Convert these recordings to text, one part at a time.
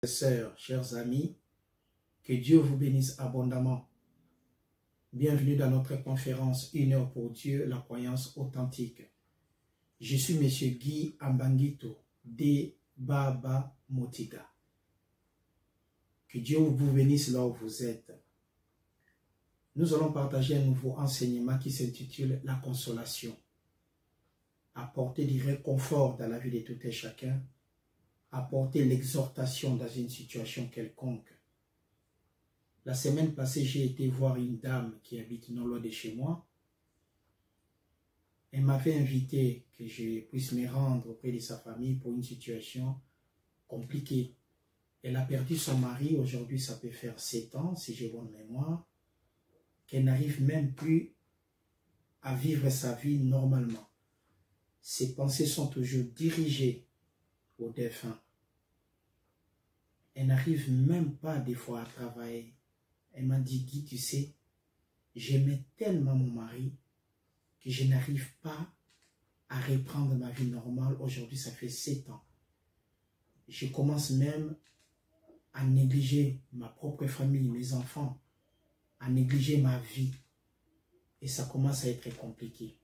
Sœurs, chers amis, que Dieu vous bénisse abondamment. Bienvenue dans notre conférence 1 heure pour Dieu, la croyance authentique. Je suis M. Guy Ambangito de Baba Motiga. Que Dieu vous bénisse là où vous êtes. Nous allons partager un nouveau enseignement qui s'intitule La consolation. Apporter du réconfort dans la vie de tout et chacun. Apporter l'exhortation dans une situation quelconque. La semaine passée, j'ai été voir une dame qui habite non loin de chez moi. Elle m'avait invité que je puisse me rendre auprès de sa famille pour une situation compliquée. Elle a perdu son mari, aujourd'hui ça peut faire 7 ans, si j'ai bonne mémoire, qu'elle n'arrive même plus à vivre sa vie normalement. Ses pensées sont toujours dirigées au défunt. Elle n'arrive même pas des fois à travailler. Elle m'a dit, Guy, tu sais, j'aimais tellement mon mari que je n'arrive pas à reprendre ma vie normale. Aujourd'hui, ça fait 7 ans. Je commence même à négliger ma propre famille, mes enfants, à négliger ma vie. Et ça commence à être compliqué.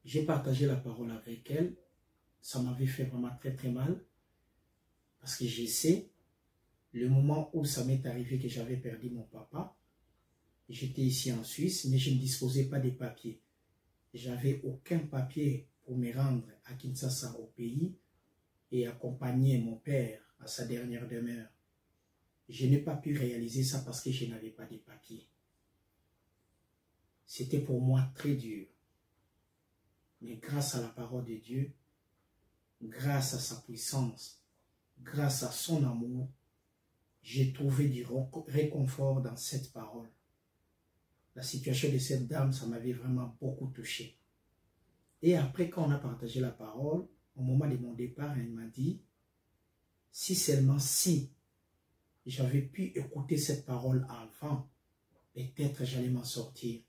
J'ai partagé la parole avec elle. Ça m'avait fait vraiment très très mal. Parce que je sais, le moment où ça m'est arrivé que j'avais perdu mon papa, j'étais ici en Suisse, mais je ne disposais pas des papiers. J'avais aucun papier pour me rendre à Kinshasa au pays et accompagner mon père à sa dernière demeure. Je n'ai pas pu réaliser ça parce que je n'avais pas de papiers. C'était pour moi très dur. Mais grâce à la parole de Dieu, grâce à sa puissance, grâce à son amour, j'ai trouvé du réconfort dans cette parole. La situation de cette dame, ça m'avait vraiment beaucoup touché. Et après, quand on a partagé la parole, au moment de mon départ, elle m'a dit, si seulement si j'avais pu écouter cette parole avant, peut-être j'allais m'en sortir.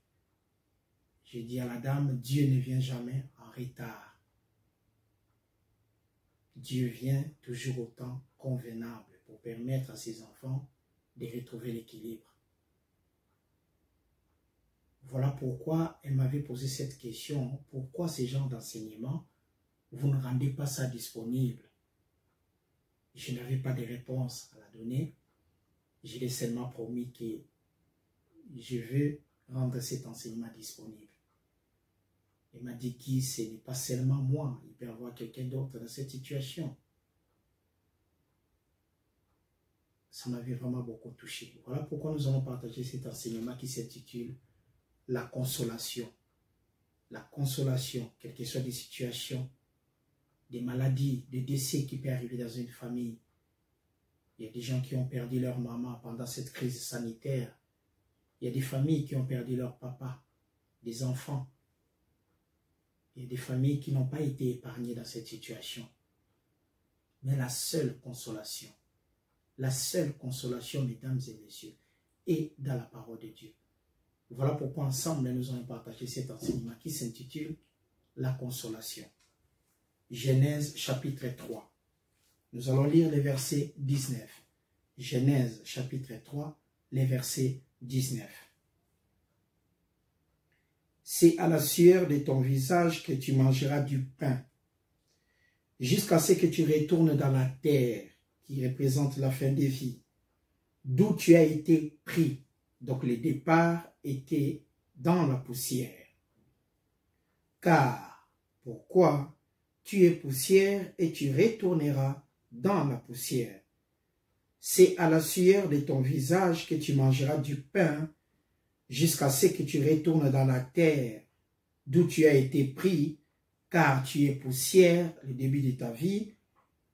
J'ai dit à la dame, Dieu ne vient jamais en retard. Dieu vient toujours au temps convenable pour permettre à ses enfants de retrouver l'équilibre. Voilà pourquoi elle m'avait posé cette question. Pourquoi ces genres d'enseignement, vous ne rendez pas ça disponible? Je n'avais pas de réponse à la donner. Je lui ai seulement promis que je veux rendre cet enseignement disponible. Elle m'a dit que ce n'est pas seulement moi, il peut y avoir quelqu'un d'autre dans cette situation. Ça m'avait vraiment beaucoup touché. Voilà pourquoi nous allons partager cet enseignement qui s'intitule La consolation. La consolation, quelles que soient des situations, des maladies, des décès qui peuvent arriver dans une famille. Il y a des gens qui ont perdu leur maman pendant cette crise sanitaire. Il y a des familles qui ont perdu leur papa, des enfants. Il y a des familles qui n'ont pas été épargnées dans cette situation. Mais la seule consolation, mesdames et messieurs, est dans la parole de Dieu. Voilà pourquoi ensemble nous allons partager cet enseignement qui s'intitule La consolation. Genèse chapitre 3. Nous allons lire les versets 19. Genèse chapitre 3, les versets 19. C'est à la sueur de ton visage que tu mangeras du pain, jusqu'à ce que tu retournes dans la terre, qui représente la fin des vies, d'où tu as été pris. Donc le départ était dans la poussière. Car, pourquoi tu es poussière et tu retourneras dans la poussière? C'est à la sueur de ton visage que tu mangeras du pain, jusqu'à ce que tu retournes dans la terre, d'où tu as été pris, car tu es poussière, le début de ta vie,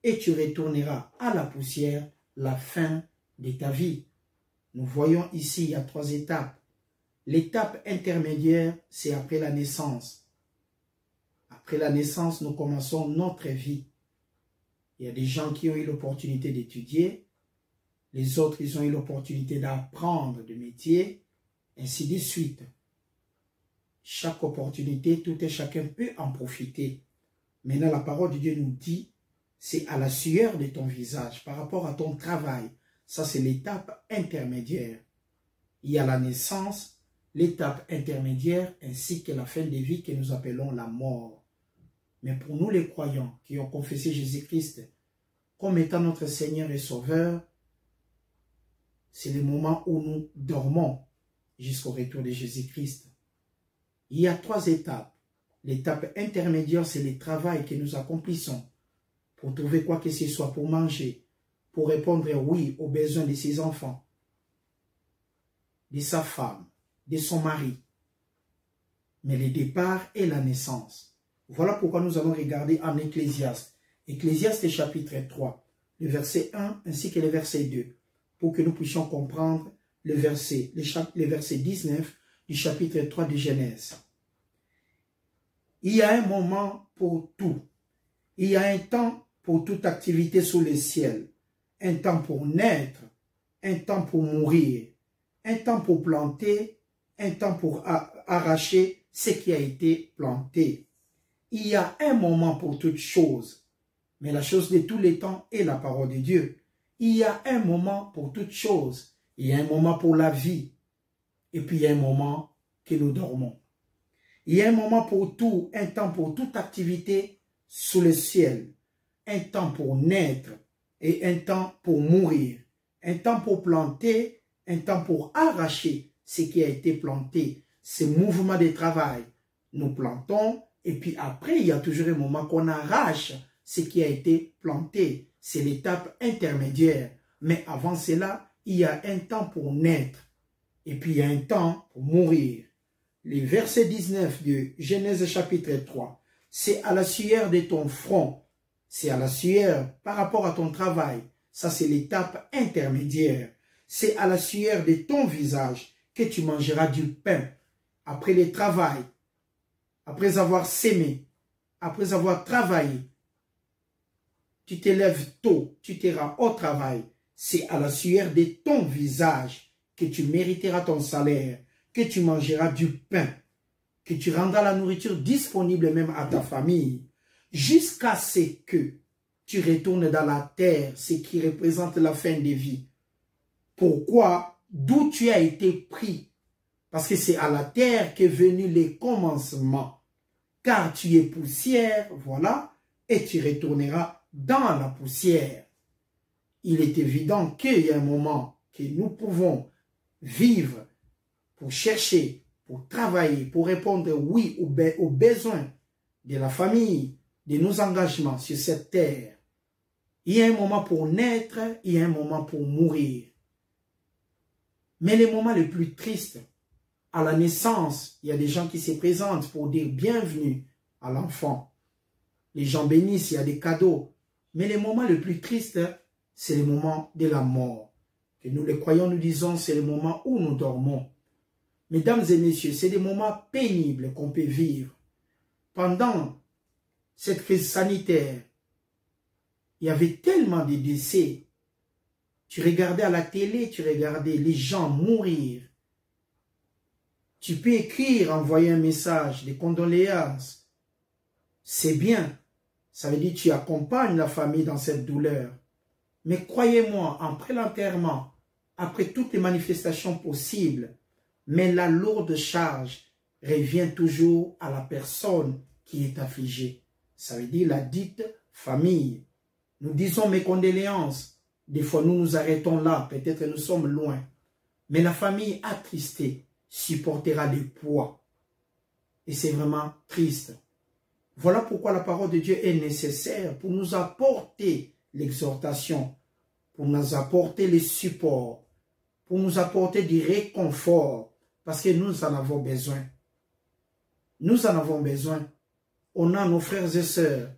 et tu retourneras à la poussière, la fin de ta vie. Nous voyons ici, il y a 3 étapes. L'étape intermédiaire, c'est après la naissance. Après la naissance, nous commençons notre vie. Il y a des gens qui ont eu l'opportunité d'étudier, les autres, ils ont eu l'opportunité d'apprendre de métier, ainsi de suite. Chaque opportunité, tout et chacun peut en profiter. Maintenant, la parole de Dieu nous dit c'est à la sueur de ton visage, par rapport à ton travail. Ça, c'est l'étape intermédiaire. Il y a la naissance, l'étape intermédiaire, ainsi que la fin de vie que nous appelons la mort. Mais pour nous les croyants qui ont confessé Jésus-Christ comme étant notre Seigneur et Sauveur, c'est le moment où nous dormons jusqu'au retour de Jésus-Christ. Il y a 3 étapes. L'étape intermédiaire, c'est le travail que nous accomplissons pour trouver quoi que ce soit, pour manger, pour répondre oui aux besoins de ses enfants, de sa femme, de son mari. Mais le départ est la naissance. Voilà pourquoi nous allons regarder en Ecclésiaste. Ecclésiaste chapitre 3, le verset 1 ainsi que le verset 2, pour que nous puissions comprendre le verset 19 du chapitre 3 de Genèse. Il y a un moment pour tout. Il y a un temps pour toute activité sous le ciel. Un temps pour naître, un temps pour mourir, un temps pour planter, un temps pour arracher ce qui a été planté. Il y a un moment pour toute chose, mais la chose de tous les temps est la parole de Dieu. Il y a un moment pour toute chose, il y a un moment pour la vie, et puis il y a un moment que nous dormons. Il y a un moment pour tout, un temps pour toute activité sous le ciel, un temps pour naître et un temps pour mourir, un temps pour planter, un temps pour arracher ce qui a été planté. Ce mouvement de travail, nous plantons et puis après il y a toujours un moment qu'on arrache ce qui a été planté. C'est l'étape intermédiaire. Mais avant cela, il y a un temps pour naître et puis il y a un temps pour mourir. Le verset 19 de Genèse chapitre 3, c'est à la sueur de ton front, c'est à la sueur par rapport à ton travail. Ça, c'est l'étape intermédiaire. C'est à la sueur de ton visage que tu mangeras du pain. Après le travail, après avoir sémé, après avoir travaillé, tu te lèves tôt, tu te rends au travail. C'est à la sueur de ton visage que tu mériteras ton salaire, que tu mangeras du pain, que tu rendras la nourriture disponible même à ta famille, jusqu'à ce que tu retournes dans la terre, ce qui représente la fin de vie. Pourquoi? D'où tu as été pris? Parce que c'est à la terre qu'est venu le commencement. Car tu es poussière, voilà, et tu retourneras dans la poussière. Il est évident qu'il y a un moment que nous pouvons vivre pour chercher, pour travailler, pour répondre oui aux besoins de la famille, de nos engagements sur cette terre. Il y a un moment pour naître, il y a un moment pour mourir. Mais le moment le plus triste, à la naissance, il y a des gens qui se présentent pour dire bienvenue à l'enfant. Les gens bénissent, il y a des cadeaux. Mais le moment le plus triste, c'est le moment de la mort. Que nous les croyants, nous disons, c'est le moment où nous dormons. Mesdames et messieurs, c'est des moments pénibles qu'on peut vivre. Pendant cette crise sanitaire, il y avait tellement de décès. Tu regardais à la télé, tu regardais les gens mourir. Tu peux écrire, envoyer un message, des condoléances. C'est bien. Ça veut dire que tu accompagnes la famille dans cette douleur. Mais croyez-moi, après l'enterrement, après toutes les manifestations possibles, mais la lourde charge revient toujours à la personne qui est affligée. Ça veut dire la dite famille. Nous disons mes condoléances. Des fois, nous nous arrêtons là. Peut-être nous sommes loin. Mais la famille attristée supportera des poids. Et c'est vraiment triste. Voilà pourquoi la parole de Dieu est nécessaire pour nous apporter l'exhortation, pour nous apporter le support, pour nous apporter du réconfort, parce que nous en avons besoin. Nous en avons besoin. On a nos frères et sœurs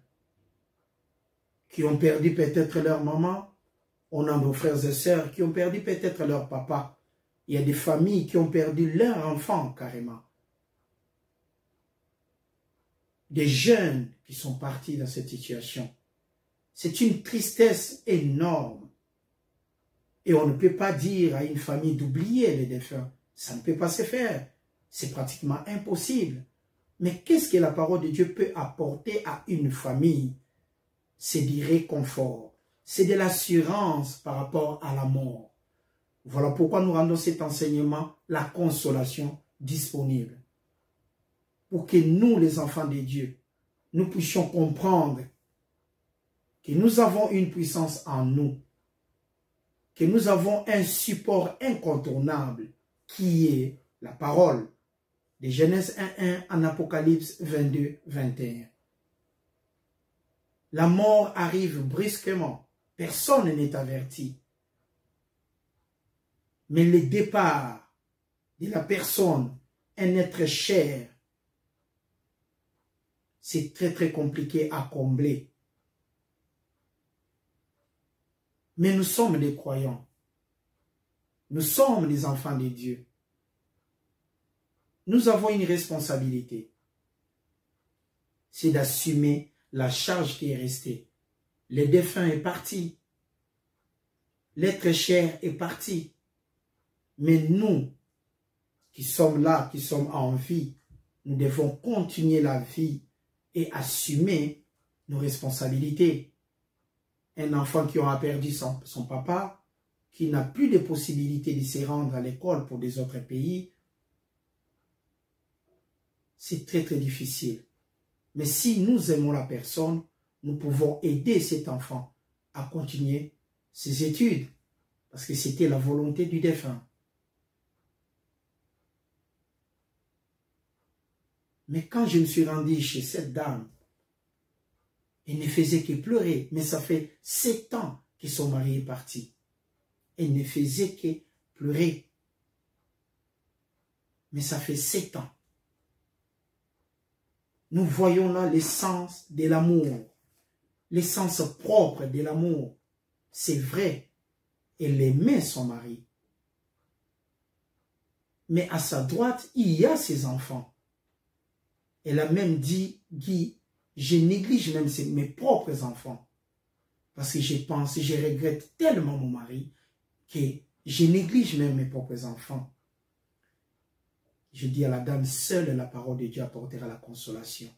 qui ont perdu peut-être leur maman. On a nos frères et sœurs qui ont perdu peut-être leur papa. Il y a des familles qui ont perdu leurs enfants carrément. Des jeunes qui sont partis dans cette situation. C'est une tristesse énorme. Et on ne peut pas dire à une famille d'oublier les défunts. Ça ne peut pas se faire. C'est pratiquement impossible. Mais qu'est-ce que la parole de Dieu peut apporter à une famille? c'est du réconfort, c'est de l'assurance par rapport à la mort. Voilà pourquoi nous rendons cet enseignement, la consolation, disponible. Pour que nous, les enfants de Dieu, nous puissions comprendre que nous avons une puissance en nous, que nous avons un support incontournable qui est la parole de Genèse 1.1 en Apocalypse 22.21. La mort arrive brusquement, personne n'est averti. Mais le départ de la personne, un être cher, c'est très compliqué à combler. Mais nous sommes des croyants. Nous sommes les enfants de Dieu. Nous avons une responsabilité. C'est d'assumer la charge qui est restée. Le défunt est parti. L'être cher est parti. Mais nous, qui sommes là, qui sommes en vie, nous devons continuer la vie et assumer nos responsabilités. Un enfant qui aura perdu son papa, qui n'a plus de possibilité de se rendre à l'école pour des autres pays, c'est très difficile. Mais si nous aimons la personne, nous pouvons aider cet enfant à continuer ses études, parce que c'était la volonté du défunt. Mais quand je me suis rendu chez cette dame, elle ne faisait que pleurer, mais ça fait 7 ans que son mari est parti. Elle ne faisait que pleurer. Mais ça fait 7 ans. Nous voyons là l'essence de l'amour, l'essence propre de l'amour. C'est vrai, elle aimait son mari. Mais à sa droite, il y a ses enfants. Elle a même dit, Guy, je néglige même mes propres enfants. Parce que je pense, je regrette tellement mon mari que je néglige même mes propres enfants. Je dis à la dame, seule la parole de Dieu apportera la consolation.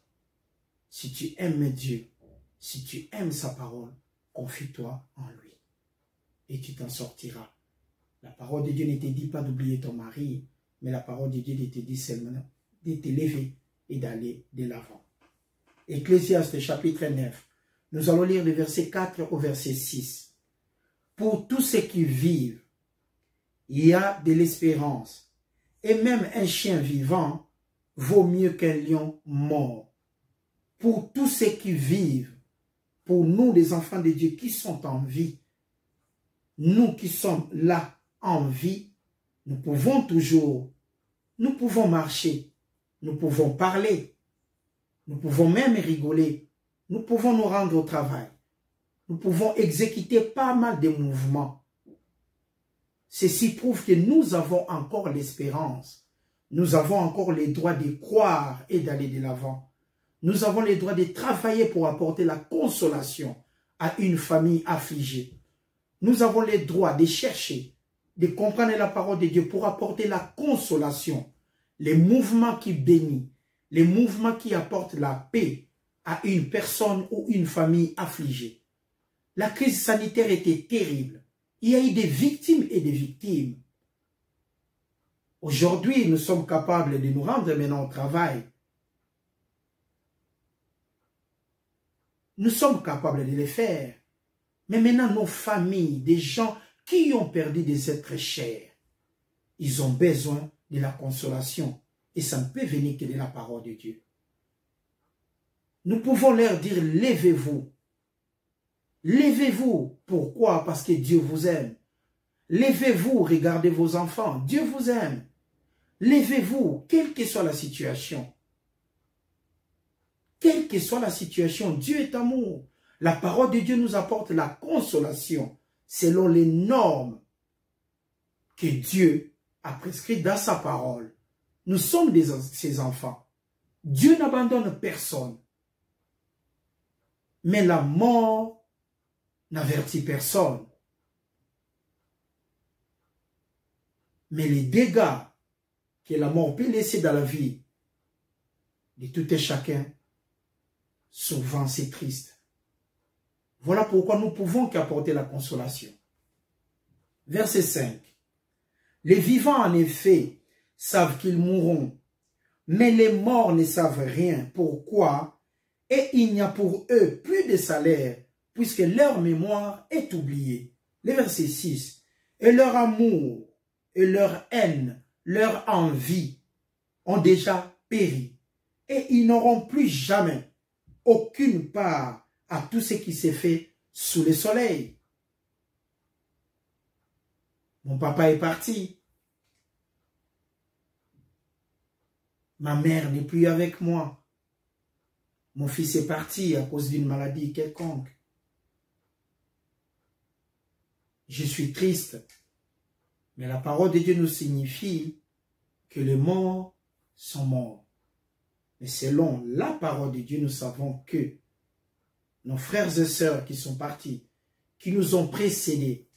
Si tu aimes Dieu, si tu aimes sa parole, confie-toi en lui. Et tu t'en sortiras. La parole de Dieu ne te dit pas d'oublier ton mari, mais la parole de Dieu te dit seulement de te lever et d'aller de l'avant. Ecclésiaste chapitre 9. Nous allons lire le verset 4 au verset 6. Pour tous ceux qui vivent, il y a de l'espérance. Et même un chien vivant vaut mieux qu'un lion mort. Pour tous ceux qui vivent, pour nous les enfants de Dieu qui sont en vie, nous qui sommes là en vie, nous pouvons marcher, nous pouvons parler, nous pouvons même rigoler, nous pouvons nous rendre au travail, nous pouvons exécuter pas mal de mouvements. Ceci prouve que nous avons encore l'espérance. Nous avons encore le droit de croire et d'aller de l'avant. Nous avons le droit de travailler pour apporter la consolation à une famille affligée. Nous avons le droit de chercher, de comprendre la parole de Dieu pour apporter la consolation, les mouvements qui bénissent, les mouvements qui apportent la paix à une personne ou une famille affligée. La crise sanitaire était terrible. Il y a eu des victimes et des victimes. Aujourd'hui, nous sommes capables de nous rendre maintenant au travail. Nous sommes capables de le faire. Mais maintenant, nos familles, des gens qui ont perdu des êtres chers, ils ont besoin de la consolation. Et ça ne peut venir que de la parole de Dieu. Nous pouvons leur dire, levez-vous. Levez-vous. Pourquoi? Parce que Dieu vous aime. Levez-vous, regardez vos enfants. Dieu vous aime. Levez-vous, quelle que soit la situation. Quelle que soit la situation, Dieu est amour. La parole de Dieu nous apporte la consolation selon les normes que Dieu a prescrites dans sa parole. Nous sommes ses enfants. Dieu n'abandonne personne. Mais la mort n'avertit personne. Mais les dégâts que la mort peut laisser dans la vie de tout et chacun, souvent c'est triste. Voilà pourquoi nous pouvons qu'apporter la consolation. Verset 5. Les vivants, en effet, savent qu'ils mourront, mais les morts ne savent rien. Pourquoi? Et il n'y a pour eux plus de salaire, puisque leur mémoire est oubliée. Le verset 6. Et leur amour, et leur haine, leur envie ont déjà péri. Et ils n'auront plus jamais aucune part à tout ce qui s'est fait sous le soleil. Mon papa est parti. Ma mère n'est plus avec moi. Mon fils est parti à cause d'une maladie quelconque. Je suis triste. Mais la parole de Dieu nous signifie que les morts sont morts. Mais selon la parole de Dieu, nous savons que nos frères et sœurs qui sont partis, qui nous ont précédés,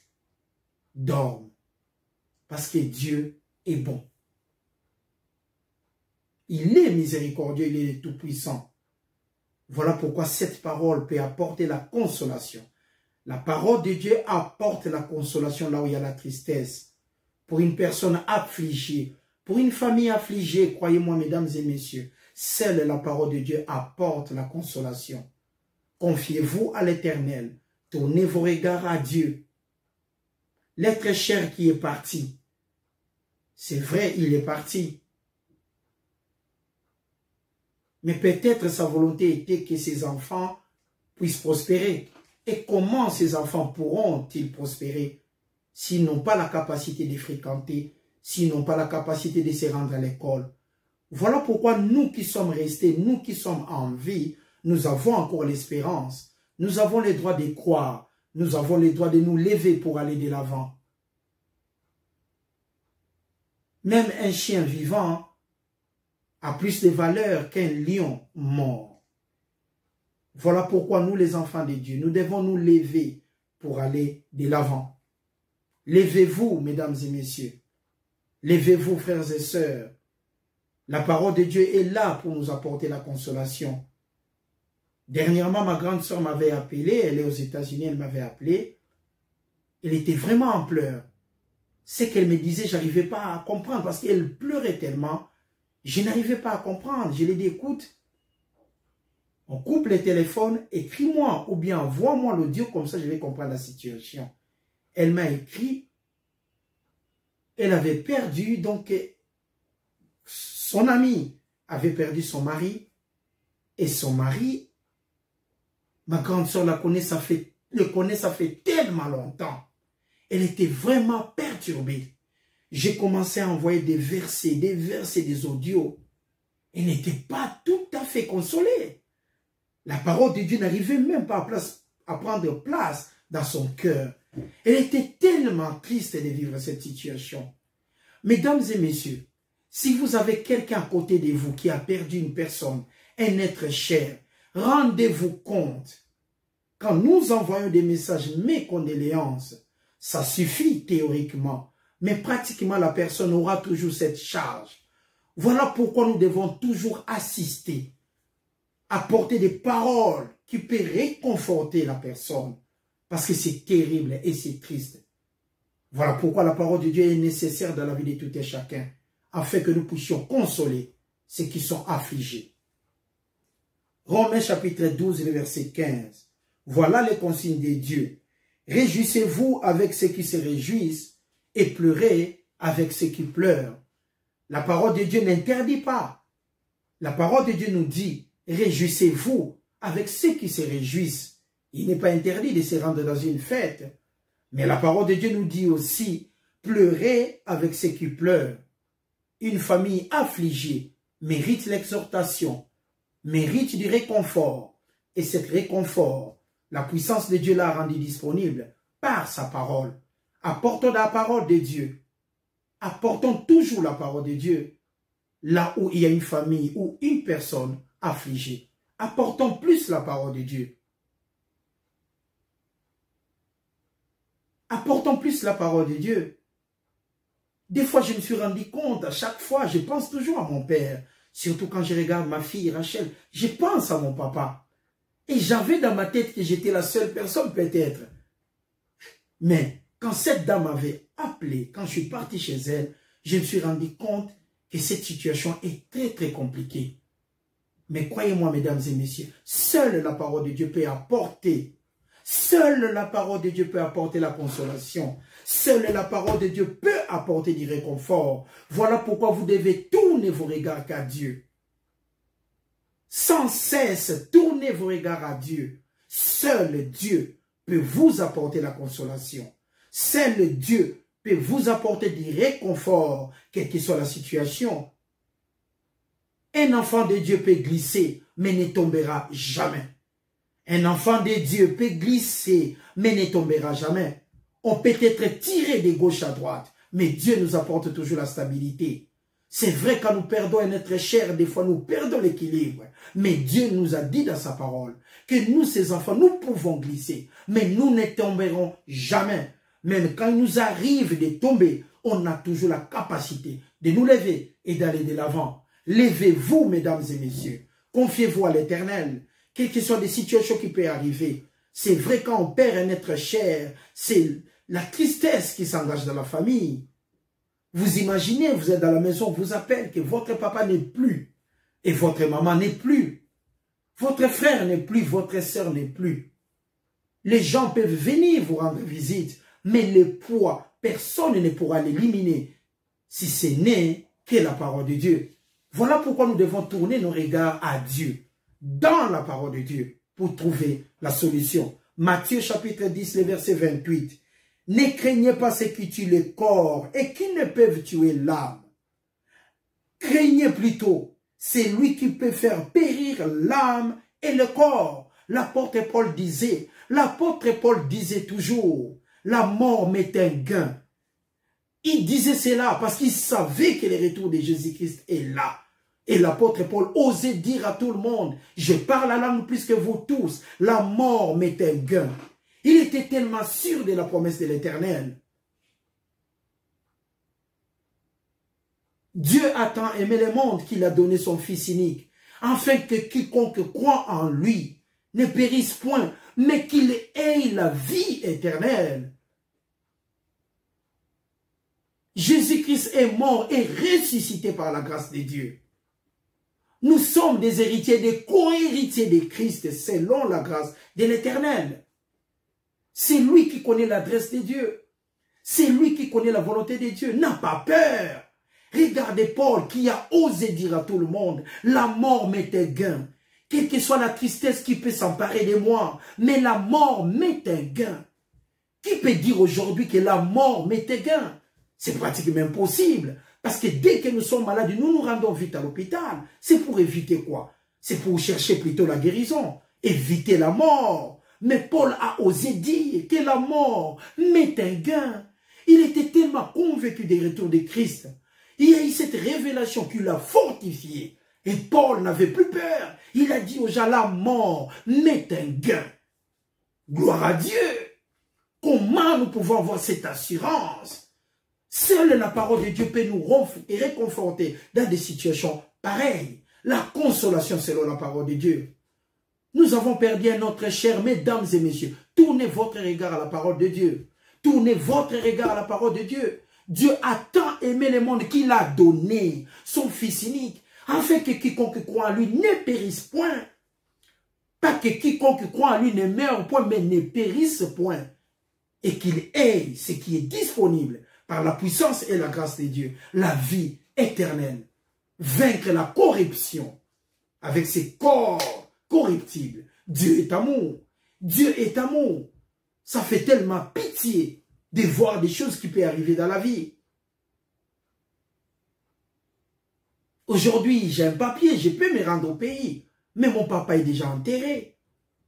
dorment. Parce que Dieu est bon. Il est miséricordieux, il est tout-puissant. Voilà pourquoi cette parole peut apporter la consolation. La parole de Dieu apporte la consolation là où il y a la tristesse. Pour une personne affligée, pour une famille affligée, croyez-moi, mesdames et messieurs, seule la parole de Dieu apporte la consolation. Confiez-vous à l'Éternel, tournez vos regards à Dieu. L'être cher qui est parti, c'est vrai, il est parti. Mais peut-être sa volonté était que ses enfants puissent prospérer. Et comment ces enfants pourront-ils prospérer s'ils n'ont pas la capacité de fréquenter, s'ils n'ont pas la capacité de se rendre à l'école? Voilà pourquoi nous qui sommes restés, nous qui sommes en vie, nous avons encore l'espérance. Nous avons le droit de croire. Nous avons le droit de nous lever pour aller de l'avant. Même un chien vivant a plus de valeur qu'un lion mort. Voilà pourquoi nous, les enfants de Dieu, nous devons nous lever pour aller de l'avant. Levez-vous, mesdames et messieurs. Levez-vous, frères et sœurs. La parole de Dieu est là pour nous apporter la consolation. Dernièrement, ma grande sœur m'avait appelé, elle est aux États-Unis, elle m'avait appelé. Elle était vraiment en pleurs. Ce qu'elle me disait, je n'arrivais pas à comprendre parce qu'elle pleurait tellement. Je n'arrivais pas à comprendre. Je lui ai dit, écoute, on coupe le téléphone, écris-moi ou bien envoie-moi l'audio, comme ça je vais comprendre la situation. Elle m'a écrit, elle avait perdu, donc son ami avait perdu son mari, et son mari, ma grande soeur le connaît, ça fait tellement longtemps. Elle était vraiment perturbée. J'ai commencé à envoyer des versets, des audios. Elle n'était pas tout à fait consolée. La parole de Dieu n'arrivait même pas à prendre place dans son cœur. Elle était tellement triste de vivre cette situation. Mesdames et messieurs, si vous avez quelqu'un à côté de vous qui a perdu une personne, un être cher, rendez-vous compte. Quand nous envoyons des messages, mes condoléances, ça suffit théoriquement, mais pratiquement la personne aura toujours cette charge. Voilà pourquoi nous devons toujours assister, apporter des paroles qui peuvent réconforter la personne, parce que c'est terrible et c'est triste. Voilà pourquoi la parole de Dieu est nécessaire dans la vie de tout et chacun, afin que nous puissions consoler ceux qui sont affligés. Romains chapitre 12, verset 15. Voilà les consignes de Dieu. Réjouissez-vous avec ceux qui se réjouissent et pleurez avec ceux qui pleurent. La parole de Dieu n'interdit pas. La parole de Dieu nous dit, réjouissez-vous avec ceux qui se réjouissent. Il n'est pas interdit de se rendre dans une fête. Mais la parole de Dieu nous dit aussi, pleurez avec ceux qui pleurent. Une famille affligée mérite l'exhortation, mérite du réconfort. Et cet réconfort, la puissance de Dieu l'a rendu disponible par sa parole. Apportons la parole de Dieu. Apportons toujours la parole de Dieu là où il y a une famille ou une personne affligée. Apportons plus la parole de Dieu. Apportons plus la parole de Dieu. Des fois, je me suis rendu compte, à chaque fois, je pense toujours à mon père. Surtout quand je regarde ma fille Rachel, je pense à mon papa. Et j'avais dans ma tête que j'étais la seule personne peut-être. Mais quand cette dame m'avait appelé, quand je suis parti chez elle, je me suis rendu compte que cette situation est très très compliquée. Mais croyez-moi, mesdames et messieurs, seule la parole de Dieu peut apporter, seule la parole de Dieu peut apporter la consolation. Seule la parole de Dieu peut apporter du réconfort. Voilà pourquoi vous devez tourner vos regards qu'à Dieu. Sans cesse, tournez vos regards à Dieu. Seul Dieu peut vous apporter la consolation. Seul Dieu peut vous apporter du réconfort, quelle que soit la situation. Un enfant de Dieu peut glisser, mais ne tombera jamais. Un enfant de Dieu peut glisser, mais ne tombera jamais. On peut être tiré de gauche à droite, mais Dieu nous apporte toujours la stabilité. C'est vrai, quand nous perdons un être cher, des fois nous perdons l'équilibre. Mais Dieu nous a dit dans sa parole que nous, ses enfants, nous pouvons glisser, mais nous ne tomberons jamais. Même quand il nous arrive de tomber, on a toujours la capacité de nous lever et d'aller de l'avant. Levez-vous, mesdames et messieurs. Confiez-vous à l'Éternel. Quelles que soient les situations qui peuvent arriver. C'est vrai, quand on perd un être cher, c'est la tristesse qui s'engage dans la famille. Vous imaginez, vous êtes dans la maison, on vous appelle que votre papa n'est plus. Et votre maman n'est plus. Votre frère n'est plus, votre soeur n'est plus. Les gens peuvent venir vous rendre visite, mais le poids, personne ne pourra l'éliminer si ce n'est que la parole de Dieu. Voilà pourquoi nous devons tourner nos regards à Dieu, dans la parole de Dieu, pour trouver la solution. Matthieu chapitre 10, le verset 28. Ne craignez pas ceux qui tuent le corps et qui ne peuvent tuer l'âme. Craignez plutôt celui qui peut faire périr l'âme et le corps. L'apôtre Paul disait toujours, la mort m'est un gain. Il disait cela parce qu'il savait que le retour de Jésus-Christ est là. Et l'apôtre Paul osait dire à tout le monde, je parle la langue plus que vous tous, la mort m'est un gain. Il était tellement sûr de la promesse de l'Éternel. Dieu a tant aimé le monde qu'il a donné son Fils unique, afin que quiconque croit en lui ne périsse point, mais qu'il ait la vie éternelle. Jésus-Christ est mort et ressuscité par la grâce de Dieu. Nous sommes des héritiers, des co-héritiers de Christ selon la grâce de l'Éternel. C'est lui qui connaît l'adresse de Dieu. C'est lui qui connaît la volonté de Dieu. N'a pas peur. Regardez Paul qui a osé dire à tout le monde, la mort m'est un gain. Quelle que soit la tristesse qui peut s'emparer de moi, mais la mort m'est un gain. Qui peut dire aujourd'hui que la mort m'est un gain? C'est pratiquement impossible. Parce que dès que nous sommes malades, nous nous rendons vite à l'hôpital. C'est pour éviter quoi? C'est pour chercher plutôt la guérison. Éviter la mort. Mais Paul a osé dire que la mort m'est un gain. Il était tellement convaincu des retours de Christ. Il y a eu cette révélation qui l'a fortifié. Et Paul n'avait plus peur. Il a dit aux gens, la mort m'est un gain. Gloire à Dieu. Comment nous pouvons avoir cette assurance? Seule la parole de Dieu peut nous réconforter dans des situations pareilles. La consolation selon la parole de Dieu. Nous avons perdu un autre cher, mesdames et messieurs. Tournez votre regard à la parole de Dieu. Tournez votre regard à la parole de Dieu. Dieu a tant aimé le monde qu'il a donné son Fils unique, afin que quiconque croit en lui ne périsse point. Pas que quiconque croit en lui ne meure point, mais ne périsse point. Et qu'il ait ce qui est disponible par la puissance et la grâce de Dieu, la vie éternelle. Vaincre la corruption avec ses corps corruptibles. Dieu est amour. Dieu est amour. Ça fait tellement pitié de voir des choses qui peuvent arriver dans la vie. Aujourd'hui, j'ai un papier, je peux me rendre au pays. Mais mon papa est déjà enterré.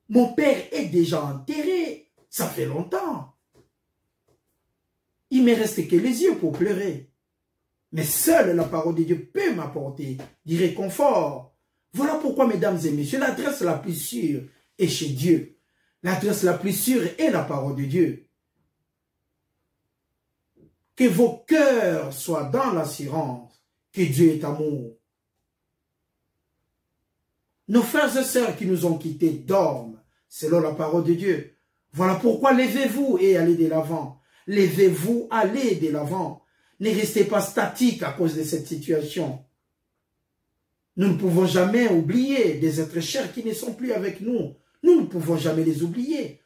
Mon père est déjà enterré. Ça fait longtemps. Il ne me reste que les yeux pour pleurer. Mais seule la parole de Dieu peut m'apporter du réconfort. Voilà pourquoi, mesdames et messieurs, l'adresse la plus sûre est chez Dieu. L'adresse la plus sûre est la parole de Dieu. Que vos cœurs soient dans l'assurance que Dieu est amour. Nos frères et sœurs qui nous ont quittés dorment, selon la parole de Dieu. Voilà pourquoi levez-vous et allez de l'avant. Levez-vous, allez de l'avant. Ne restez pas statique à cause de cette situation. Nous ne pouvons jamais oublier des êtres chers qui ne sont plus avec nous. Nous ne pouvons jamais les oublier.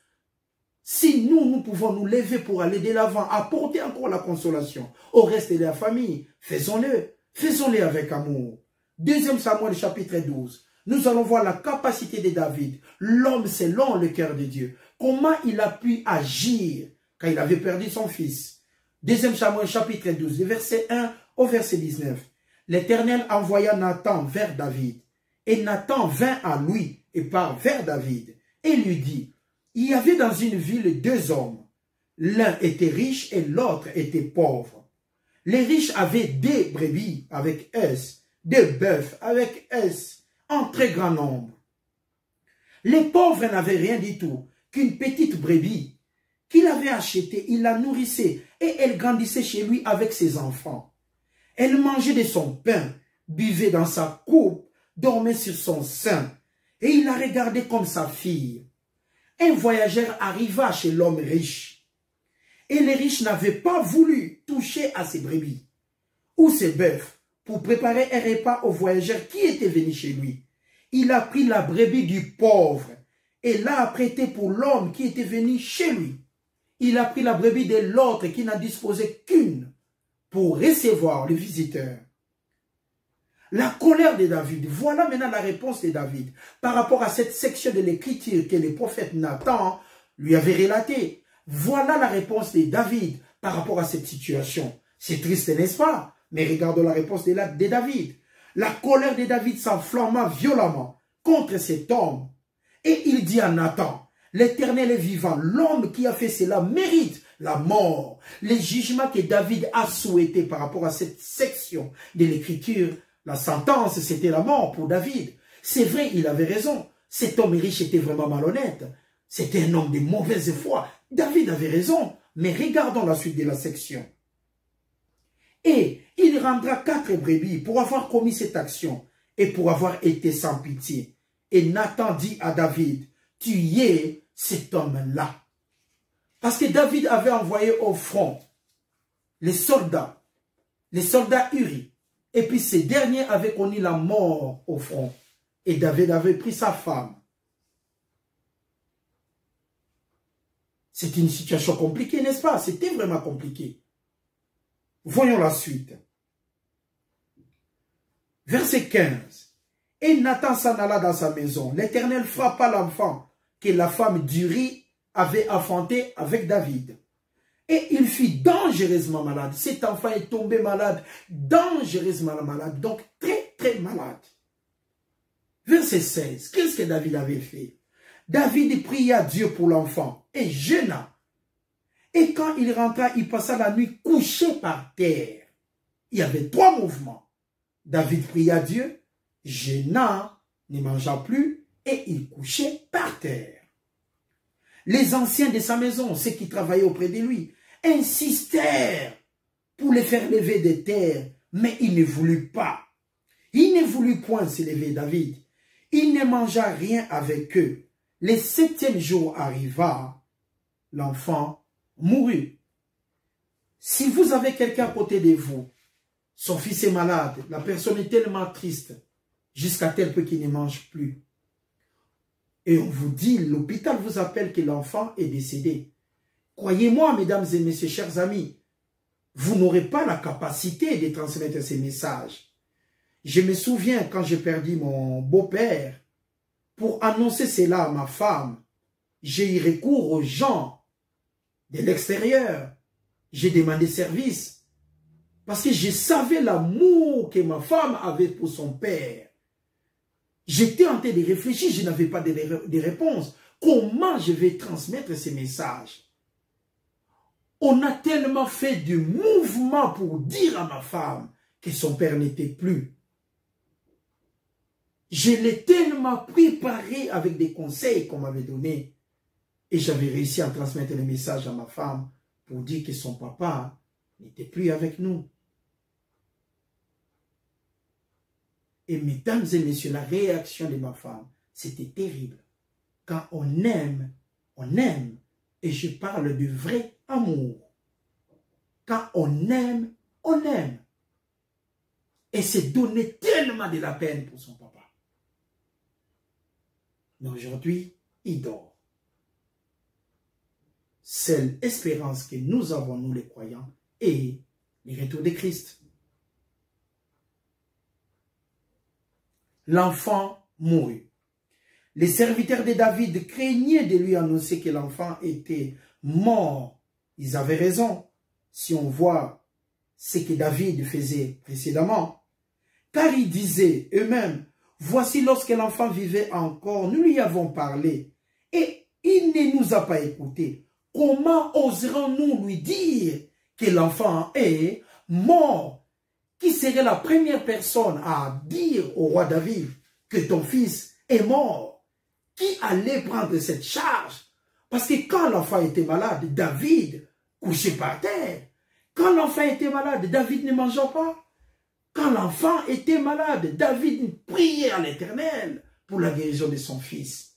Si nous pouvons nous lever pour aller de l'avant, apporter encore la consolation au reste de la famille, faisons-le. Faisons-le avec amour. 2 Samuel chapitre 12. Nous allons voir la capacité de David, l'homme selon le cœur de Dieu. Comment il a pu agir quand il avait perdu son fils. 2 Samuel chapitre 12, du verset 1 au verset 19. L'Éternel envoya Nathan vers David. Et Nathan vint à lui et part vers David. Et lui dit, il y avait dans une ville 2 hommes. L'un était riche et l'autre était pauvre. Les riches avaient 2 brebis avec S, 2 bœufs avec S, en très grand nombre. Les pauvres n'avaient rien du tout qu'une petite brebis qu'il avait achetée. Il la nourrissait et elle grandissait chez lui avec ses enfants. Elle mangeait de son pain, buvait dans sa coupe, dormait sur son sein et il la regardait comme sa fille. Un voyageur arriva chez l'homme riche et les riches n'avaient pas voulu toucher à ses brebis ou ses bœufs pour préparer un repas au voyageur qui était venu chez lui. Il a pris la brebis du pauvre et l'a apprêtée pour l'homme qui était venu chez lui. Il a pris la brebis de l'autre qui n'a disposé qu'une pour recevoir le visiteur. La colère de David, voilà maintenant la réponse de David par rapport à cette section de l'écriture que le prophète Nathan lui avait relatée. Voilà la réponse de David par rapport à cette situation. C'est triste, n'est-ce pas? Mais regardons la réponse de David. La colère de David s'enflamma violemment contre cet homme. Et il dit à Nathan, l'Éternel est vivant, l'homme qui a fait cela mérite la mort. Les jugements que David a souhaités par rapport à cette section de l'écriture, la sentence, c'était la mort pour David. C'est vrai, il avait raison. Cet homme riche était vraiment malhonnête. C'était un homme de mauvaise foi. David avait raison. Mais regardons la suite de la section. Et il rendra 4 brebis pour avoir commis cette action et pour avoir été sans pitié. Et Nathan dit à David, tu es cet homme-là. Parce que David avait envoyé au front les soldats Uri. Et puis ces derniers avaient connu la mort au front. Et David avait pris sa femme. C'est une situation compliquée, n'est-ce pas? C'était vraiment compliqué. Voyons la suite. Verset 15. Et Nathan s'en alla dans sa maison. L'Éternel frappa l'enfant que la femme d'Uri avait enfanté avec David. Et il fut dangereusement malade. Cet enfant est tombé malade, dangereusement malade, donc très très malade. Verset 16. Qu'est-ce que David avait fait? David pria Dieu pour l'enfant et jeûna. Et quand il rentra, il passa la nuit couché par terre. Il y avait 3 mouvements. David pria Dieu, jeûna, ne mangea plus, et il couchait par terre. Les anciens de sa maison, ceux qui travaillaient auprès de lui, insistèrent pour les faire lever de terre, mais il ne voulut pas. Il ne voulut point se lever, David. Il ne mangea rien avec eux. Le 7e jour arriva, l'enfant mourut. Si vous avez quelqu'un à côté de vous, son fils est malade, la personne est tellement triste, jusqu'à tel point qu'il ne mange plus. Et on vous dit, l'hôpital vous appelle que l'enfant est décédé. Croyez-moi, mesdames et messieurs, chers amis, vous n'aurez pas la capacité de transmettre ces messages. Je me souviens quand j'ai perdu mon beau-père, pour annoncer cela à ma femme, j'ai eu recours aux gens de l'extérieur. J'ai demandé service parce que je savais l'amour que ma femme avait pour son père. J'étais en train de réfléchir, je n'avais pas de réponse. Comment je vais transmettre ces messages? On a tellement fait du mouvement pour dire à ma femme que son père n'était plus. Je l'ai tellement préparé avec des conseils qu'on m'avait donnés. Et j'avais réussi à transmettre le message à ma femme pour dire que son papa n'était plus avec nous. Et mesdames et messieurs, la réaction de ma femme, c'était terrible. Quand on aime, et je parle du vrai amour. Quand on aime, on aime. Et c'est donner tellement de la peine pour son papa. Mais aujourd'hui, il dort. Seule espérance que nous avons, nous les croyants, est le retour de Christ. L'enfant mourut. Les serviteurs de David craignaient de lui annoncer que l'enfant était mort. Ils avaient raison, si on voit ce que David faisait précédemment. Car ils disaient eux-mêmes, voici lorsque l'enfant vivait encore, nous lui avons parlé, et il ne nous a pas écoutés. Comment oserons-nous lui dire que l'enfant est mort? Qui serait la première personne à dire au roi David que ton fils est mort? Qui allait prendre cette charge? Parce que quand l'enfant était malade, David couchait par terre. Quand l'enfant était malade, David ne mangeait pas. Quand l'enfant était malade, David priait à l'Éternel pour la guérison de son fils.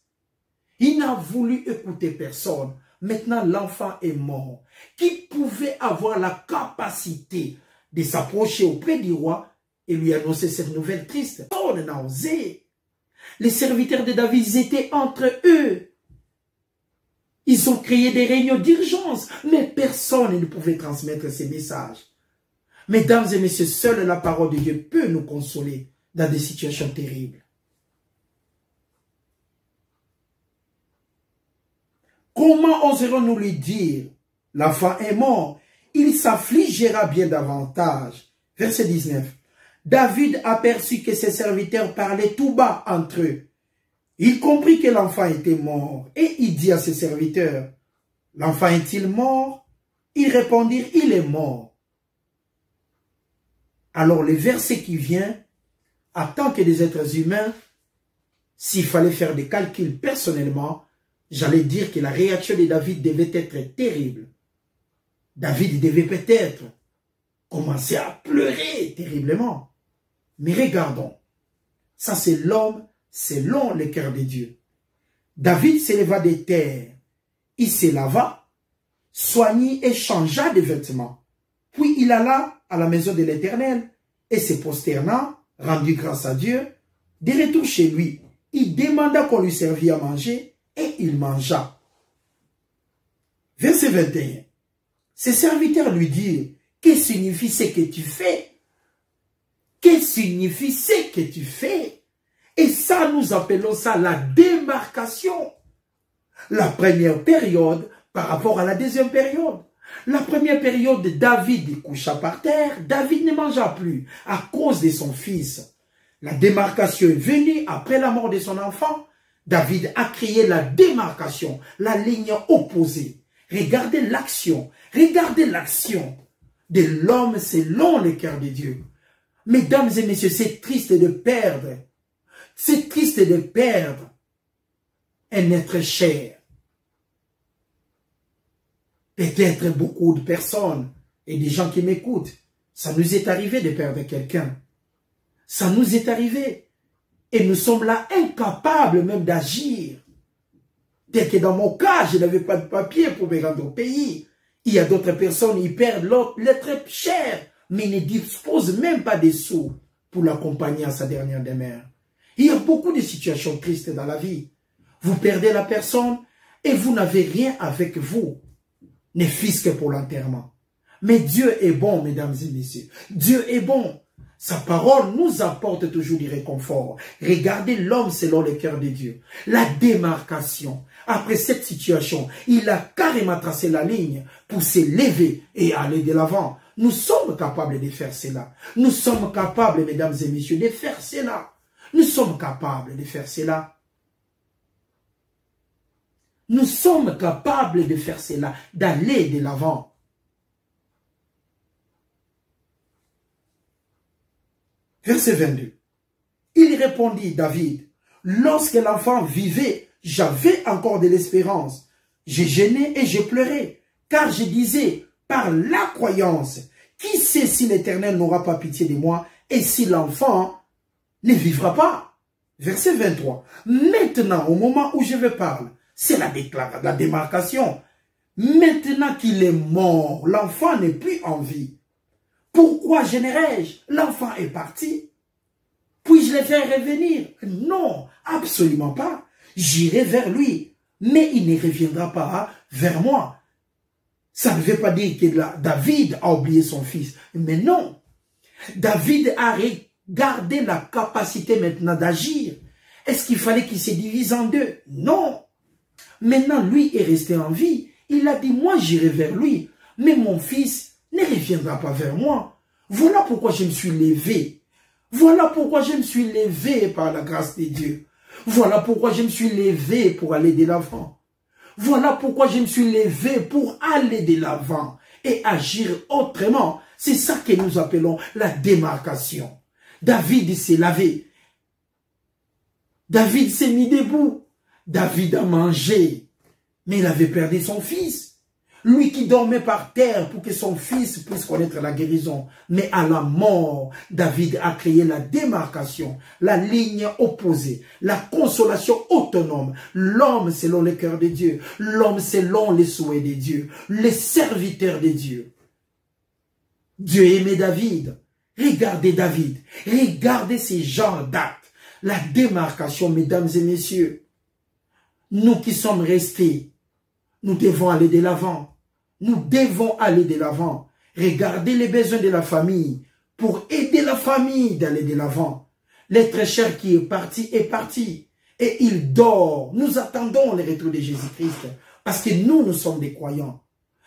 Il n'a voulu écouter personne. Maintenant, l'enfant est mort. Qui pouvait avoir la capacité de s'approcher auprès du roi et lui annoncer cette nouvelle triste? On n'a osé. Les serviteurs de David, ils étaient entre eux. Ils ont créé des réunions d'urgence, mais personne ne pouvait transmettre ces messages. Mesdames et messieurs, seule la parole de Dieu peut nous consoler dans des situations terribles. Comment oserons-nous lui dire, l'enfant est mort, il s'affligera bien davantage. Verset 19. David aperçut que ses serviteurs parlaient tout bas entre eux. Il comprit que l'enfant était mort et il dit à ses serviteurs, l'enfant est-il mort? Ils répondirent, il est mort. Alors le verset qui vient, en tant que des êtres humains, s'il fallait faire des calculs personnellement, j'allais dire que la réaction de David devait être terrible. David devait peut-être commencer à pleurer terriblement. Mais regardons, ça c'est l'homme selon le cœur de Dieu. David s'éleva des terres, il se lava, soignit et changea de vêtements. Puis il alla à la maison de l'Éternel et se prosternant, rendu grâce à Dieu, de retour chez lui, il demanda qu'on lui servît à manger et il mangea. Verset 21. Ses serviteurs lui dirent, que signifie ce que tu fais? Que signifie ce que tu fais? Et ça, nous appelons ça la démarcation. La première période par rapport à la deuxième période. La première période, David coucha par terre, David ne mangea plus à cause de son fils. La démarcation est venue après la mort de son enfant. David a créé la démarcation, la ligne opposée. Regardez l'action de l'homme selon le cœur de Dieu. Mesdames et messieurs, c'est triste de perdre. C'est triste de perdre un être cher. Peut-être beaucoup de personnes et des gens qui m'écoutent, ça nous est arrivé de perdre quelqu'un. Ça nous est arrivé. Et nous sommes là incapables même d'agir. Tel que dans mon cas, je n'avais pas de papier pour me rendre au pays. Il y a d'autres personnes, ils perdent l'être cher, mais ne disposent même pas des sous pour l'accompagner à sa dernière demeure. Il y a beaucoup de situations tristes dans la vie. Vous perdez la personne et vous n'avez rien avec vous, ne fût-ce que pour l'enterrement. Mais Dieu est bon, mesdames et messieurs. Dieu est bon. Sa parole nous apporte toujours du réconfort. Regardez l'homme selon le cœur de Dieu. La démarcation. Après cette situation, il a carrément tracé la ligne pour se lever et aller de l'avant. Nous sommes capables de faire cela. Nous sommes capables, mesdames et messieurs, de faire cela. Nous sommes capables de faire cela. Nous sommes capables de faire cela, d'aller de l'avant. Verset 22. Il répondit, David, lorsque l'enfant vivait, j'avais encore de l'espérance. J'ai gêné et j'ai pleuré, car je disais, par la croyance, qui sait si l'Éternel n'aura pas pitié de moi et si l'enfant ne vivra pas. Verset 23. Maintenant, au moment où je vais parler, c'est la démarcation. Maintenant qu'il est mort, l'enfant n'est plus en vie. Pourquoi générais-je? L'enfant est parti. Puis-je le faire revenir? Non, absolument pas. J'irai vers lui, mais il ne reviendra pas vers moi. Ça ne veut pas dire que David a oublié son fils. Mais non. David a gardé la capacité maintenant d'agir. Est-ce qu'il fallait qu'il se divise en deux? Non. Maintenant, lui est resté en vie. Il a dit, moi j'irai vers lui, mais mon fils ne reviendra pas vers moi. Voilà pourquoi je me suis levé. Voilà pourquoi je me suis levé par la grâce de Dieu. Voilà pourquoi je me suis levé pour aller de l'avant. Voilà pourquoi je me suis levé pour aller de l'avant et agir autrement. C'est ça que nous appelons la démarcation. David s'est lavé. David s'est mis debout. David a mangé. Mais il avait perdu son fils. Lui qui dormait par terre pour que son fils puisse connaître la guérison. Mais à la mort, David a créé la démarcation, la ligne opposée, la consolation autonome. L'homme selon le cœur de Dieu, l'homme selon les souhaits de Dieu, les serviteurs de Dieu. Dieu aimait David. Regardez David. Regardez ces genres d'actes. La démarcation, mesdames et messieurs. Nous qui sommes restés, nous devons aller de l'avant. Nous devons aller de l'avant. Regardez les besoins de la famille pour aider la famille d'aller de l'avant. L'être cher qui est parti et il dort. Nous attendons le retour de Jésus-Christ parce que nous sommes des croyants.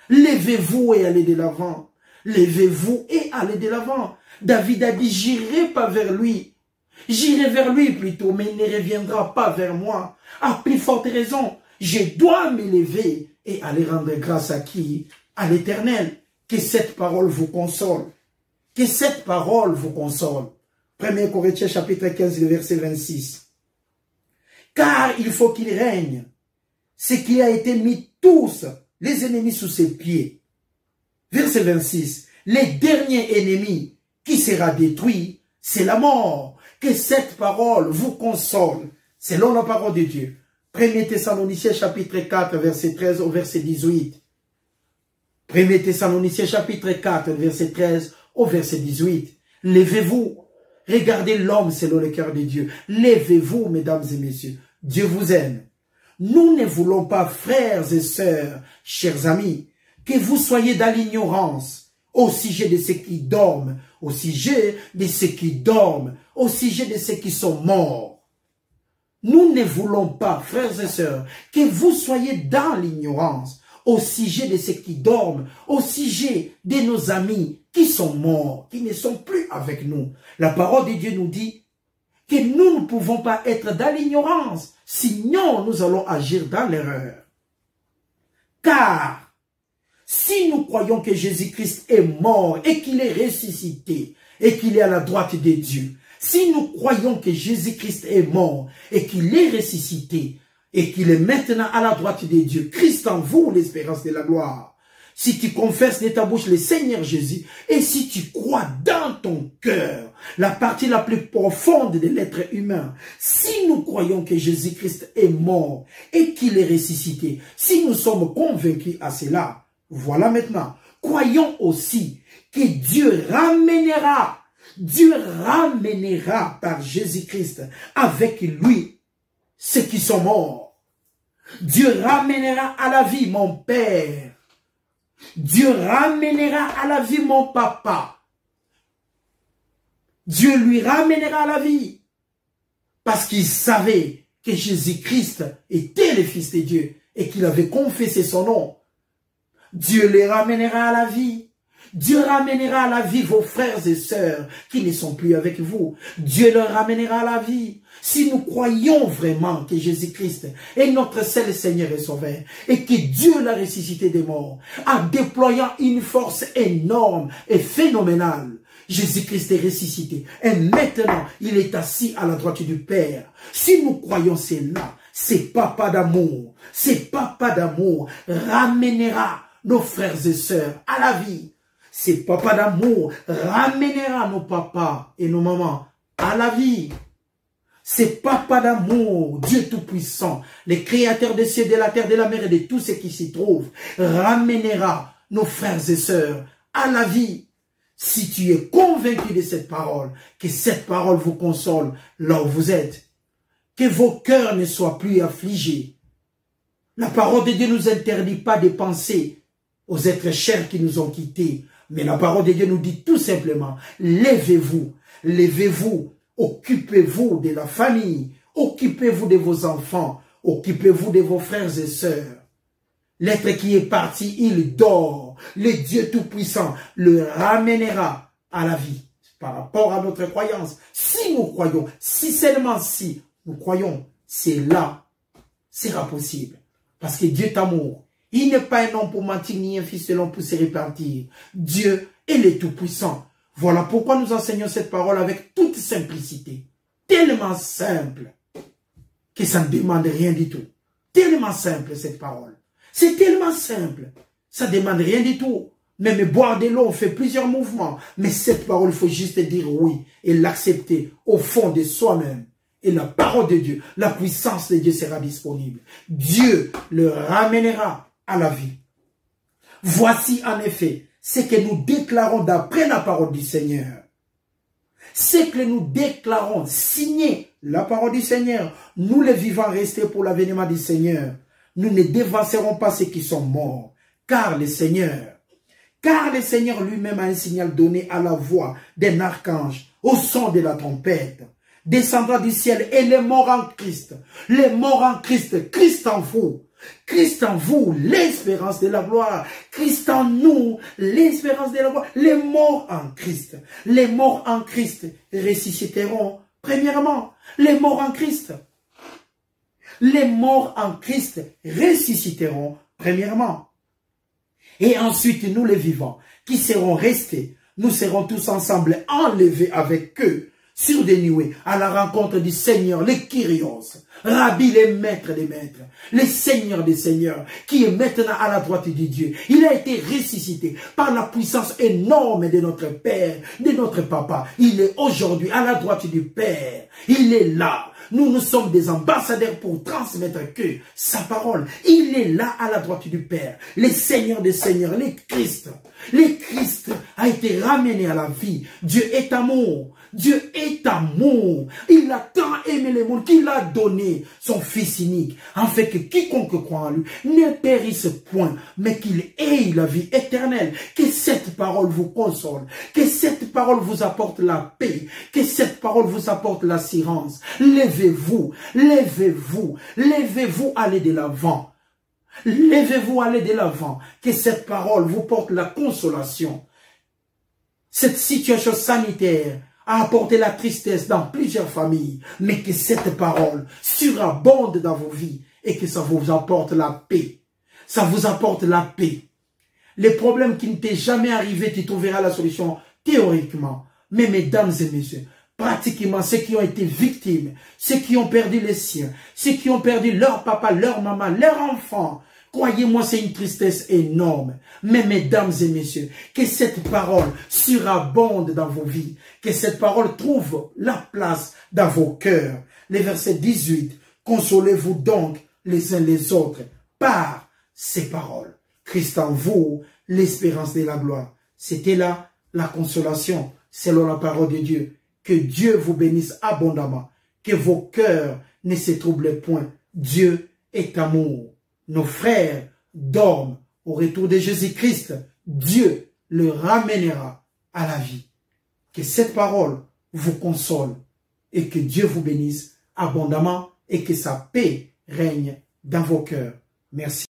Levez-vous et allez de l'avant. Levez-vous et allez de l'avant. David a dit, j'irai pas vers lui. J'irai vers lui plutôt, mais il ne reviendra pas vers moi. À plus forte raison, je dois me lever et aller rendre grâce à qui? À l'Éternel. Que cette parole vous console. Que cette parole vous console. 1 Corinthiens chapitre 15, le verset 26. Car il faut qu'il règne. Ce qui a été mis tous les ennemis sous ses pieds. Verset 26. Les derniers ennemis qui sera détruit, c'est la mort. Que cette parole vous console, selon la parole de Dieu. 1 Thessaloniciens chapitre 4, verset 13 au verset 18. 1 Thessaloniciens chapitre 4, verset 13 au verset 18. Levez-vous. Regardez l'homme selon le cœur de Dieu. Levez-vous, mesdames et messieurs. Dieu vous aime. Nous ne voulons pas, frères et sœurs, chers amis, que vous soyez dans l'ignorance au sujet de ceux qui dorment, au sujet de ceux qui dorment, au sujet de ceux qui sont morts. Nous ne voulons pas, frères et sœurs, que vous soyez dans l'ignorance au sujet de ceux qui dorment, au sujet de nos amis qui sont morts, qui ne sont plus avec nous. La parole de Dieu nous dit que nous ne pouvons pas être dans l'ignorance, sinon nous allons agir dans l'erreur. Car si nous croyons que Jésus-Christ est mort et qu'il est ressuscité et qu'il est à la droite de Dieu, si nous croyons que Jésus-Christ est mort et qu'il est ressuscité et qu'il est maintenant à la droite de Dieu, Christ en vous, l'espérance de la gloire. Si tu confesses de ta bouche le Seigneur Jésus et si tu crois dans ton cœur, la partie la plus profonde de l'être humain, si nous croyons que Jésus-Christ est mort et qu'il est ressuscité, si nous sommes convaincus à cela, voilà maintenant, croyons aussi que Dieu ramènera par Jésus-Christ avec lui ceux qui sont morts. Dieu ramènera à la vie mon père. Dieu ramènera à la vie mon papa. Dieu lui ramènera à la vie parce qu'il savait que Jésus-Christ était le Fils de Dieu et qu'il avait confessé son nom. Dieu les ramènera à la vie. Dieu ramènera à la vie vos frères et sœurs qui ne sont plus avec vous. Dieu les ramènera à la vie. Si nous croyons vraiment que Jésus-Christ est notre seul Seigneur et Sauveur et que Dieu l'a ressuscité des morts en déployant une force énorme et phénoménale, Jésus-Christ est ressuscité et maintenant il est assis à la droite du Père. Si nous croyons cela, c'est papa d'amour ramènera nos frères et sœurs à la vie. C'est papa d'amour ramènera nos papas et nos mamans à la vie. c'est Papa d'amour, Dieu Tout-Puissant, le Créateur des cieux, de la terre, de la mer et de tout ce qui s'y trouve, ramènera nos frères et sœurs à la vie. Si tu es convaincu de cette parole, que cette parole vous console là où vous êtes, que vos cœurs ne soient plus affligés. La parole de Dieu ne nous interdit pas de penser aux êtres chers qui nous ont quittés, mais la parole de Dieu nous dit tout simplement, levez-vous, levez-vous, occupez-vous de la famille, occupez-vous de vos enfants, occupez-vous de vos frères et sœurs. L'être qui est parti, il dort. Le Dieu Tout-Puissant le ramènera à la vie par rapport à notre croyance. Si nous croyons, si seulement si nous croyons, c'est là, sera possible. Parce que Dieu est amour. Il n'est pas un homme pour mentir, ni un fils de l'homme pour se repentir. Dieu est le Tout-Puissant. Voilà pourquoi nous enseignons cette parole avec toute simplicité. Tellement simple que ça ne demande rien du tout. Tellement simple cette parole. C'est tellement simple. Ça ne demande rien du tout. Même boire de l'eau, on fait plusieurs mouvements. Mais cette parole, il faut juste dire oui et l'accepter au fond de soi-même. Et la parole de Dieu, la puissance de Dieu sera disponible. Dieu le ramènera à la vie. Voici en effet ce que nous déclarons d'après la parole du Seigneur. Ce que nous déclarons, signé la parole du Seigneur. Nous les vivants restés pour l'avènement du Seigneur. Nous ne dévancerons pas ceux qui sont morts. Car le Seigneur lui-même a un signal donné à la voix d'un archange, au son de la trompette, descendra du ciel, et les morts en Christ, Christ en vous, l'espérance de la gloire, Christ en nous, l'espérance de la gloire, les morts en Christ ressusciteront, premièrement, les morts en Christ ressusciteront, premièrement. Et ensuite, nous les vivants, qui serons restés, nous serons tous ensemble enlevés avec eux sur des nuées à la rencontre du Seigneur, le Kyrios, Rabbi, le maître des maîtres, le Seigneur des seigneurs, qui est maintenant à la droite de Dieu. Il a été ressuscité par la puissance énorme de notre Père, de notre Papa. Il est aujourd'hui à la droite du Père. Il est là. Nous sommes des ambassadeurs pour transmettre que sa parole. Il est là à la droite du Père. Le Seigneur des seigneurs, le Christ. Le Christ a été ramené à la vie. Dieu est amour. Dieu est amour. Il a tant aimé le monde qu'il a donné son Fils unique, afin que quiconque croit en lui ne périsse point, mais qu'il ait la vie éternelle. Que cette parole vous console, que cette parole vous apporte la paix, que cette parole vous apporte l'assurance. Levez-vous, levez-vous, levez-vous, allez de l'avant. Levez-vous, allez de l'avant. Que cette parole vous porte la consolation. Cette situation sanitaire a apporté la tristesse dans plusieurs familles, mais que cette parole surabonde dans vos vies et que ça vous apporte la paix. Ça vous apporte la paix. Les problèmes qui ne t'est jamais arrivé, tu trouveras la solution théoriquement. Mais mesdames et messieurs, pratiquement ceux qui ont été victimes, ceux qui ont perdu les siens, ceux qui ont perdu leur papa, leur maman, leur enfant, croyez-moi, c'est une tristesse énorme. Mais mesdames et messieurs, que cette parole surabonde dans vos vies, que cette parole trouve la place dans vos cœurs. Le verset 18, consolez-vous donc les uns les autres par ces paroles. Christ en vous, l'espérance de la gloire. C'était là la consolation selon la parole de Dieu. Que Dieu vous bénisse abondamment, que vos cœurs ne se troublent point. Dieu est amour. Nos frères dorment au retour de Jésus-Christ. Dieu le ramènera à la vie. Que cette parole vous console et que Dieu vous bénisse abondamment et que sa paix règne dans vos cœurs. Merci.